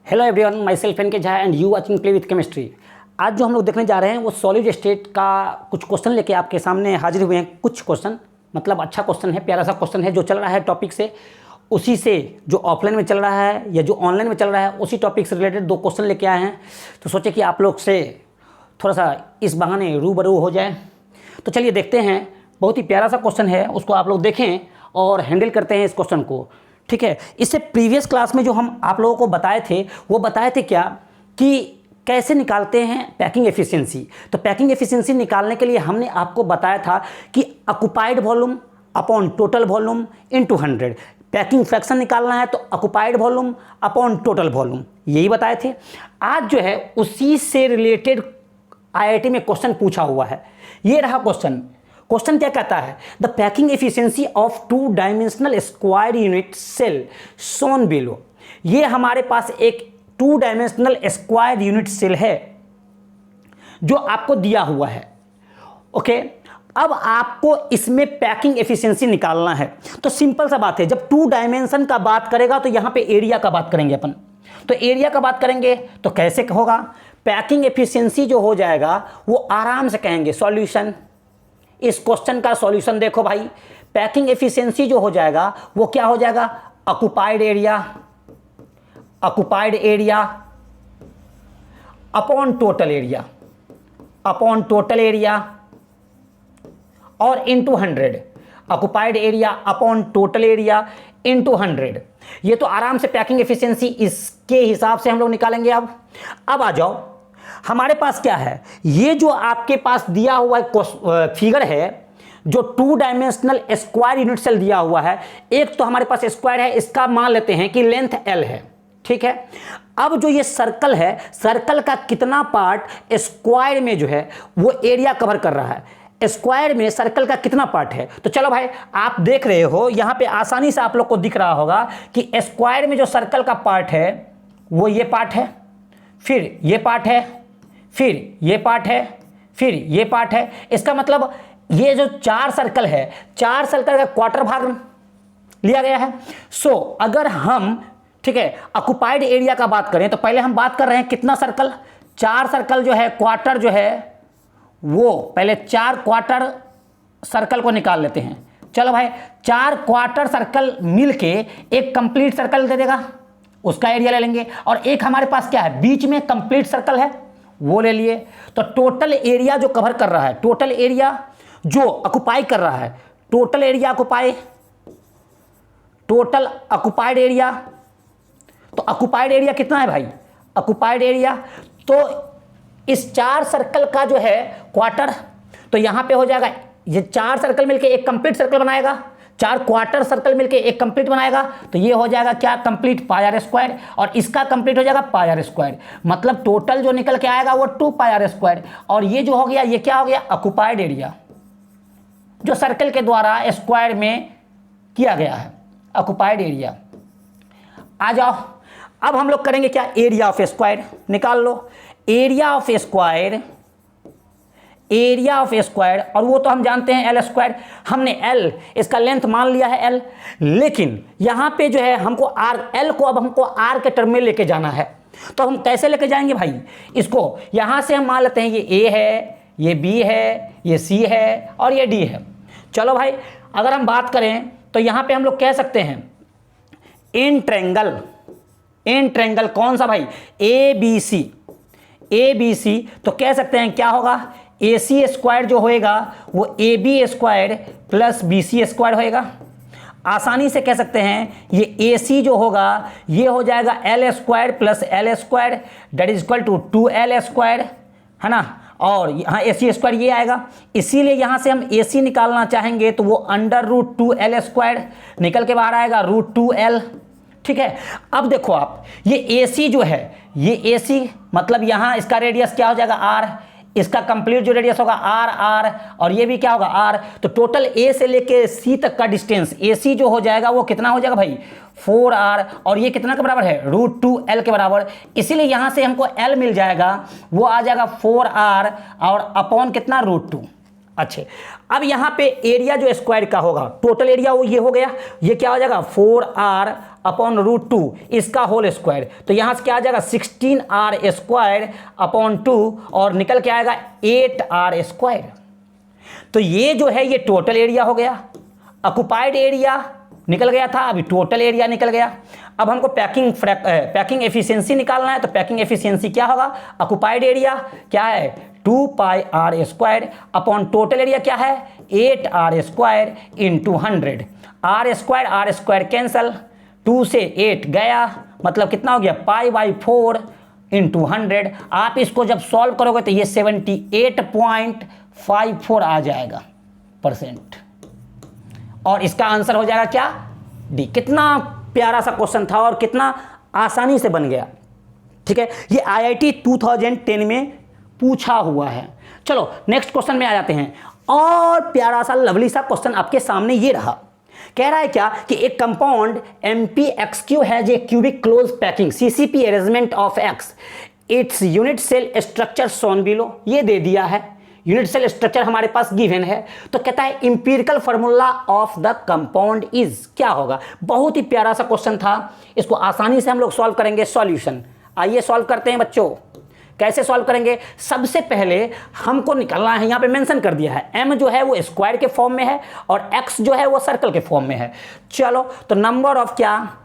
Hello everyone, myself N K Jha and you watching play with chemistry. आज जो हम लोग देखने जा रहे हैं वो सॉलिड स्टेट का कुछ क्वेश्चन लेके आपके सामने हाजिर हुए हैं। कुछ क्वेश्चन मतलब अच्छा क्वेश्चन है, प्यारा सा क्वेश्चन है जो चल रहा है टॉपिक से, उसी से जो ऑफलाइन में चल रहा है या जो ऑनलाइन में चल रहा है उसी टॉपिक से रिलेटेड दो क्वेश्चन लेके आए हैं। तो सोचे कि आप लोग से थोड़ा सा इस बहाने रूबरू हो जाए। तो चलिए देखते हैं, बहुत ही प्यारा सा क्वेश्चन है, उसको आप लोग देखें और हैंडल करते हैं इस क्वेश्चन को। ठीक है, इससे प्रीवियस क्लास में जो हम आप लोगों को बताए थे वो बताए थे क्या कि कैसे निकालते हैं पैकिंग एफिशिएंसी। तो पैकिंग एफिशिएंसी निकालने के लिए हमने आपको बताया था कि occupied volume upon total volume into 100। Packing fraction निकालना है तो occupied volume upon total volume, यही बताए थे। आज जो है उसी से रिलेटेड आईआईटी में क्वेश्चन पूछा हुआ है। ये रहा क्वेश्चन। क्वेश्चन क्या कहता है? The packing efficiency of 2 dimensional square unit cell shown below. ये हमारे पास एक 2 डायमेंशनल स्क्वायर यूनिट सेल है जो आपको दिया हुआ है। ओके, अब आपको इसमें पैकिंग एफिशिएंसी निकालना है। तो सिंपल सा बात है, जब 2 डायमेंशन का बात करेगा तो यहां पे एरिया का बात करेंगे अपन। तो एरिया का बात करेंगे तो कैसे होगा? पैकिंग एफिशिएंसी जो हो जाएगा वो आराम से कहेंगे सॉल्यूशन। इस क्वेश्चन का सॉल्यूशन देखो भाई, पैकिंग एफिशिएंसी जो हो जाएगा वो क्या हो जाएगा? Occupied area upon total area और into 100। Occupied area upon total area into 100। ये तो आराम से पैकिंग एफिशिएंसी इसके हिसाब से हम लोग निकालेंगे। अब आ जाओ, हमारे पास क्या है? ये जो आपके पास दिया हुआ फिगर है, जो 2 डायमेंशनल स्क्वायर यूनिट सेल दिया हुआ है, एक तो हमारे पास स्क्वायर है, इसका मान लेते हैं कि लेंथ L है। ठीक है, अब जो ये सर्कल है, सर्कल का कितना पार्ट स्क्वायर में जो है वो एरिया कवर कर रहा है? स्क्वायर में सर्कल का कितना पार्ट है? तो चलो भाई, आप देख रहे हो यहां पे आसानी से आप लोग को दिख रहा होगा कि स्क्वायर में जो सर्कल का पार्ट है वो ये पार्ट है, फिर ये पार्ट है, फिर ये पार्ट है, फिर ये पार्ट है। इसका मतलब ये जो 4 सर्कल है, 4 सर्कल का क्वार्टर भाग लिया गया है। सो अगर हम, ठीक है, ऑक्युपाइड एरिया का बात करें तो पहले हम बात कर रहे हैं कितना सर्कल? 4 सर्कल जो है, क्वार्टर जो है वो पहले 4 क्वार्टर सर्कल को निकाल लेते हैं। चलो भाई, 4 क्वार्टर सर्कल मिलके एक कंप्लीट सर्कल दे देगा, उसका एरिया ले लेंगे। और एक हमारे पास क्या है, बीच में कंप्लीट सर्कल है, वो ले लिए। तो टोटल एरिया जो कवर कर रहा है, टोटल एरिया जो ऑक्युपाई कर रहा है, टोटल ऑक्युपाइड एरिया। तो ऑक्युपाइड एरिया कितना है भाई? ऑक्युपाइड एरिया तो इस 4 सर्कल का जो है क्वार्टर, तो यहां पे हो जाएगा, ये 4 सर्कल मिलके एक कंप्लीट सर्कल बनाएगा, 4 क्वार्टर सर्कल मिलके एक कंप्लीट बनाएगा। तो ये हो जाएगा क्या? कंप्लीट पाई आर स्क्वायर, और इसका कंप्लीट हो जाएगा पाई आर स्क्वायर। मतलब टोटल जो निकल के आएगा वो 2 पाई आर स्क्वायर। और ये जो हो गया, ये क्या हो गया? ऑक्युपाइड एरिया जो सर्कल के द्वारा स्क्वायर में किया गया है, ऑक्युपाइड एरिया। आ जाओ, अब हम लोग करेंगे क्या? एरिया ऑफ स्क्वायर निकाल लो। एरिया ऑफ स्क्वायर, और वो तो हम जानते हैं L स्क्वायर। हमने L, इसका लेंथ मान लिया है L, लेकिन यहां पे जो है हमको L को अब हमको R के टर्म में लेके जाना है। तो हम कैसे लेके जाएंगे भाई? इसको यहां से हम मान लेते हैं ये A है, ये B है, ये C है और ये D है। चलो भाई, अगर हम बात करें तो यहां पे हम लोग कह सकते हैं इन ट्रेंगल कौन सा भाई? ABC। तो कह सकते हैं क्या होगा? AC स्क्वायर जो होएगा वो AB square plus BC square होएगा। आसानी से कह सकते हैं ये AC जो होगा ये हो जाएगा L square plus L square that is equal to 2L square, है ना। और यहाँ AC स्क्वायर ये आएगा, इसीलिए यहाँ से हम AC निकालना चाहेंगे तो वो √2L स्क्वायर निकल के बाहर आएगा √2L। ठीक है, अब देखो आप, ये AC जो है, ये AC मतलब यहाँ इसका रेडियस क्या हो जाएगा? R। इसका कंप्लीट जो रेडियस होगा R, और ये भी क्या होगा? R। तो टोटल A से लेके C तक का डिस्टेंस AC जो हो जाएगा वो कितना हो जाएगा भाई? 4R। और ये कितना के बराबर है? √2L के बराबर। इसीलिए यहाँ से हमको L मिल जाएगा, वो आ जाएगा 4R और अपॉन कितना? √2। अच्छे, अब यहाँ पे एरिया जो स्क्वायर का होगा, टोटल एरिया वो ये हो गया, ये क्या हो जाएगा 4R अपॉन रूट 2 इसका होल स्क्वायर। तो यहाँ से क्या आ जाएगा 16r² अपॉन 2 और निकल के आएगा 8r²। तो ये जो है ये टोटल एरिया हो गया, ऑक्युपाइड एरिया निकल गया था, अभी टोटल एरिया निकल गया। अब हमको पैकिंग एफिशिएंसी निकालना है। तो पैकिंग एफिशिएंसी क्या होगा, ऑक्युपाइड एरिया क्या है 2πr² अपॉन टोटल एरिया क्या है 8r² इंटू 100। r² कैंसल, 2 से 8 गया, मतलब कितना हो गया π/4 इंटू 100। आप इसको जब सॉल्व करोगे तो ये 78.54 आ जाएगा % और इसका आंसर हो जाएगा क्या डी। कितना प्यारा सा क्वेश्चन था और कितना आसानी से बन गया। ठीक है, ये IIT 2010 में पूछा हुआ है। चलो नेक्स्ट क्वेश्चन में आ जाते हैं। और प्यारा सा लवली सा क्वेश्चन आपके सामने ये रहा। कह रहा है क्या कि एक compound MpXQ has a cubic close packing CCP arrangement of X, it's unit cell structure shown below. ये दे दिया है, यूनिट सेल स्ट्रक्चर हमारे पास गिवन है। तो कहता है empirical formula of the compound is, क्या होगा। बहुत ही प्यारा सा क्वेश्चन था, इसको आसानी से हम लोग सॉल्व करेंगे। सॉल्यूशन आइए सॉल्व करते हैं बच्चों। कैसे सॉल्व करेंगे, सबसे पहले हमको निकालना है, यहाँ पे मेंशन कर दिया है m जो है वो स्क्वायर के फॉर्म में है और x जो है वो सर्कल के फॉर्म में है। चलो तो नंबर ऑफ क्या,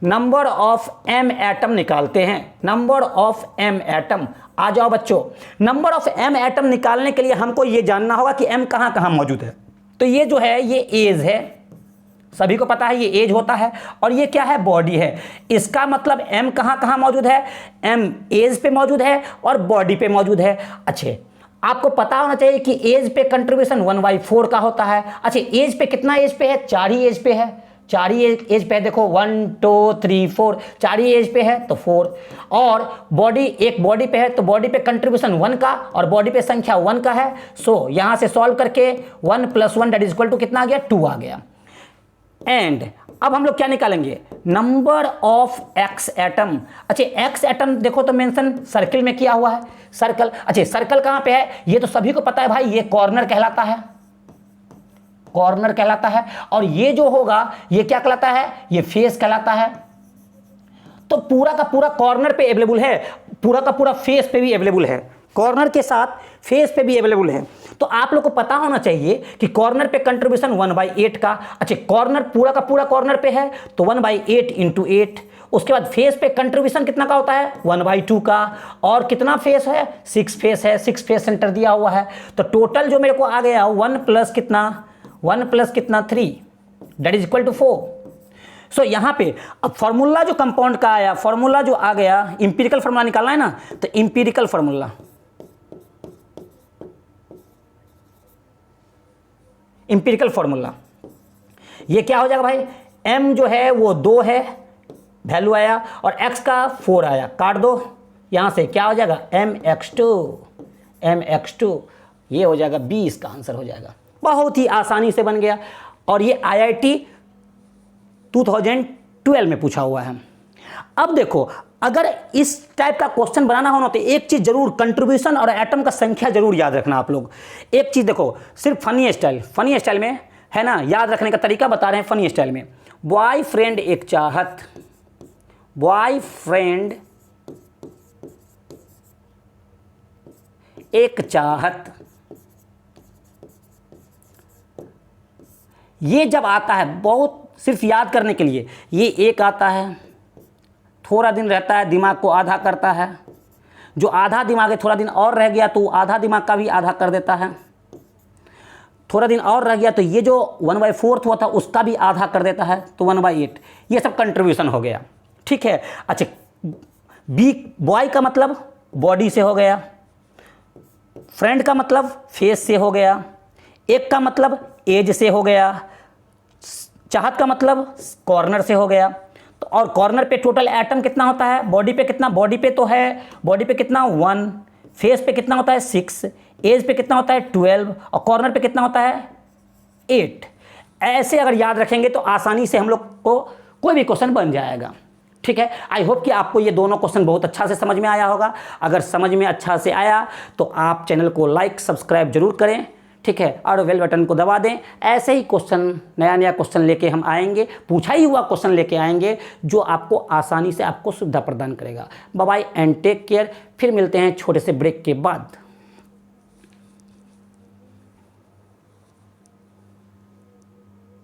नंबर ऑफ m एटम निकालते हैं। नंबर ऑफ m एटम, आ जाओ बच्चों। नंबर ऑफ m एटम निकालने के लिए हमको ये जानना होगा कि m कहाँ कहाँ मौजूद है। तो ये जो है ये एज है, सभी को पता है ये एज होता है, और ये क्या है बॉडी है। इसका मतलब m कहाँ कहाँ मौजूद है, m एज पे मौजूद है और बॉडी पे मौजूद है। अच्छे आपको पता होना चाहिए कि एज पे कंट्रीब्यूशन 1/4 का होता है। अच्छा एज पे कितना एज पे है, 4 ही एज पे है, 4 ही एज पे है। देखो 1 2 3 4, 4 ही एज पे है तो 4। और बॉडी, एक बॉडी पे है तो बॉडी पे कंट्रीब्यूशन 1 का और बॉडी पे संख्या 1 का है। सो यहाँ से सॉल्व करके 1 + 1 दैट इज इक्वल टू कितना आ गया 2 आ गया। एंड अब हम लोग क्या निकालेंगे, नंबर ऑफ x एटम। अच्छा x एटम देखो तो मेंशन सर्किल में किया हुआ है, सर्कल। अच्छा सर्कल कहाँ पे है, ये तो सभी को पता है भाई, ये कॉर्नर कहलाता है, कॉर्नर कहलाता है। और ये जो होगा ये क्या कहलाता है, ये फेस कहलाता है। तो पूरा का पूरा कॉर्नर पे अवेलेबल है, पूरा का पूरा फेस पे भी अवेलेबल है, कॉर्नर के साथ फेस पे भी अवेलेबल है। तो आप लोग को पता होना चाहिए कि कॉर्नर पे कंट्रीब्यूशन 1/8 का। अच्छा कॉर्नर पूरा का पूरा कॉर्नर पे है तो 1/8 इंटू 8। उसके बाद फेस पे कंट्रीब्यूशन कितना का होता है 1/2 का। और कितना फेस है 6 फेस है, 6 फेस सेंटर दिया हुआ है। तो टोटल जो मेरे को आ गया 1 + कितना, 1 + कितना 3 दैट इज इक्वल टू 4। सो यहाँ पे अब फॉर्मूला जो कंपाउंड का आया, फॉर्मूला जो आ गया, इंपीरिकल फार्मूला निकालना है ना, तो इंपीरिकल फार्मूला, इंपीरिकल फार्मूला ये क्या हो जाएगा भाई, m जो है वो 2 है वैल्यू आया और x का 4 आया, काट दो यहाँ से, क्या हो जाएगा mx2 ये हो जाएगा 20 का आंसर हो जाएगा। बहुत ही आसानी से बन गया और ये IIT 2012 में पूछा हुआ है। अब देखो अगर इस टाइप का क्वेश्चन बनाना हो ना तो एक चीज़ जरूर, कंट्रीब्यूशन और एटम का संख्या जरूर याद रखना आप लोग। एक चीज़ देखो, सिर्फ फनी स्टाइल में है ना, याद रखने का तरीका बता रहे हैं। फनी स्टाइल में बॉयफ्रेंड एक चाहत, बॉयफ्रेंड एक चाहत, ये जब आता है बहुत सिर्फ याद करने के लिए, ये एक आता है, थोड़ा दिन रहता है, दिमाग को आधा करता है, जो आधा दिमाग है थोड़ा दिन और रह गया तो आधा दिमाग का भी आधा कर देता है, थोड़ा दिन और रह गया तो ये जो 1/4 हुआ था उसका भी आधा कर देता है तो 1/8। ये सब कंट्रीब्यूशन हो गया, ठीक है। अच्छा बी, बॉय का मतलब बॉडी से हो गया, फ्रेंड का मतलब फेस से हो गया, एक का मतलब एज से हो गया, चाहत का मतलब कॉर्नर से हो गया। तो और कॉर्नर पे टोटल एटम कितना होता है, बॉडी पे कितना, बॉडी पे तो है, बॉडी पे कितना 1, फेस पे कितना होता है 6, एज पे कितना होता है 12 और कॉर्नर पे कितना होता है 8। ऐसे अगर याद रखेंगे तो आसानी से हम लोग को कोई भी क्वेश्चन बन जाएगा, ठीक है। आई होप कि आपको ये दोनों क्वेश्चन बहुत अच्छा से समझ में आया होगा। अगर समझ में अच्छा से आया तो आप चैनल को लाइक सब्सक्राइब जरूर करें, ठीक है, और बेल बटन को दबा दें। ऐसे ही क्वेश्चन, नया नया क्वेश्चन लेके हम आएंगे, पूछा ही हुआ क्वेश्चन लेके आएंगे जो आपको आसानी से आपको सुविधा प्रदान करेगा। Bye bye and take care. फिर मिलते हैं छोटे से ब्रेक के बाद।